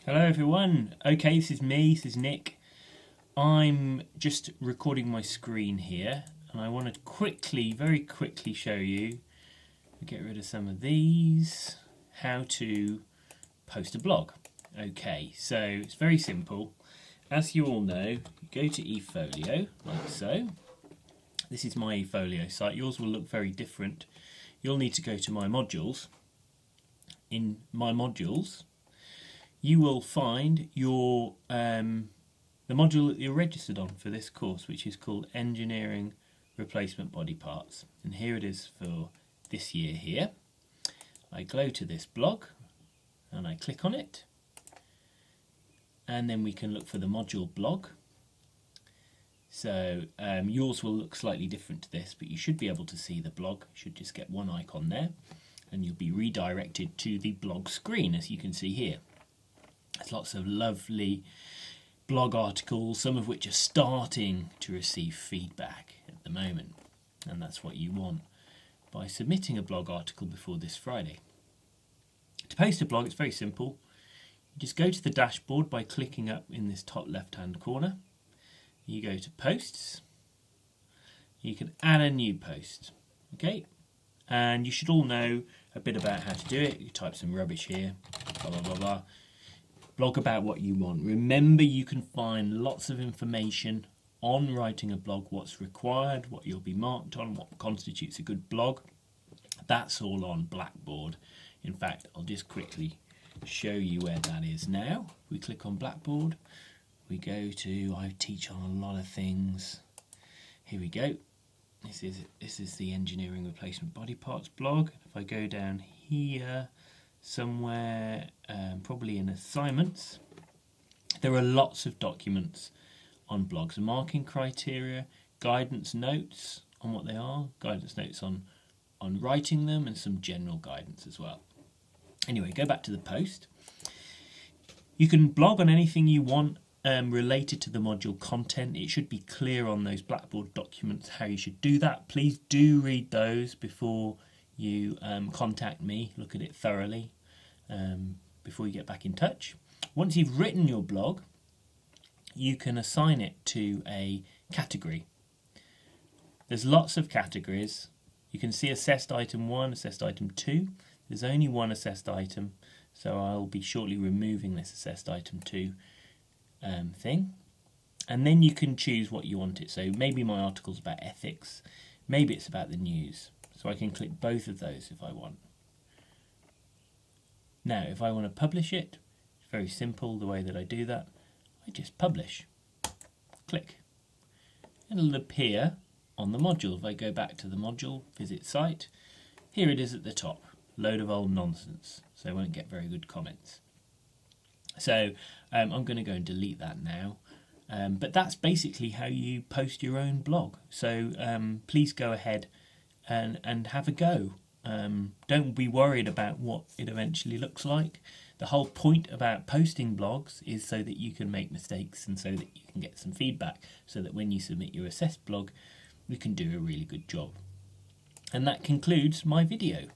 Hello everyone. Okay, this is me, this is Nick. I'm just recording my screen here and I want to very quickly show you, get rid of some of these, how to post a blog. Okay, so it's very simple. As you all know, you go to eFolio, like so. This is my eFolio site. Yours will look very different. You'll need to go to My Modules. In My Modules, you will find your the module that you're registered on for this course, which is called Engineering Replacement Body Parts. And here it is for this year here. I go to this blog and I click on it. And then we can look for the module blog. So yours will look slightly different to this, but you should be able to see the blog. You should just get one icon there. And you'll be redirected to the blog screen, as you can see here. There's lots of lovely blog articles, some of which are starting to receive feedback at the moment. And that's what you want by submitting a blog article before this Friday. To post a blog, it's very simple. You just go to the dashboard by clicking up in this top left-hand corner. You go to Posts. You can add a new post. Okay? And you should all know a bit about how to do it. You type some rubbish here, blah, blah, blah, blah. Blog about what you want. Remember, you can find lots of information on writing a blog, what's required, what you'll be marked on, what constitutes a good blog. That's all on Blackboard. In fact, I'll just quickly show you where that is now. We click on Blackboard. We go to, I teach on a lot of things. Here we go. This is the Engineering Replacement Body Parts blog. If I go down here, somewhere, probably in assignments, there are lots of documents on blogs, marking criteria, guidance notes on what they are, guidance notes on writing them, and some general guidance as well. Anyway, go back to the post. You can blog on anything you want related to the module content. It should be clear on those Blackboard documents how you should do that. Please do read those before you contact me. Look at it thoroughly before you get back in touch. Once you've written your blog, you can assign it to a category. There's lots of categories. You can see assessed item 1, assessed item 2. There's only one assessed item, so I'll be shortly removing this assessed item 2 thing. And then you can choose what you want it. So maybe my article's about ethics, maybe it's about the news. So I can click both of those if I want. Now, if I want to publish it, it's very simple the way that I do that. I just publish. Click. It'll appear on the module. If I go back to the module, visit site, here it is at the top. Load of old nonsense. So I won't get very good comments. So I'm going to go and delete that now. But that's basically how you post your own blog. So please go ahead and have a go. Don't be worried about what it eventually looks like. The whole point about posting blogs is so that you can make mistakes and so that you can get some feedback, so that when you submit your assessed blog, you can do a really good job. And that concludes my video.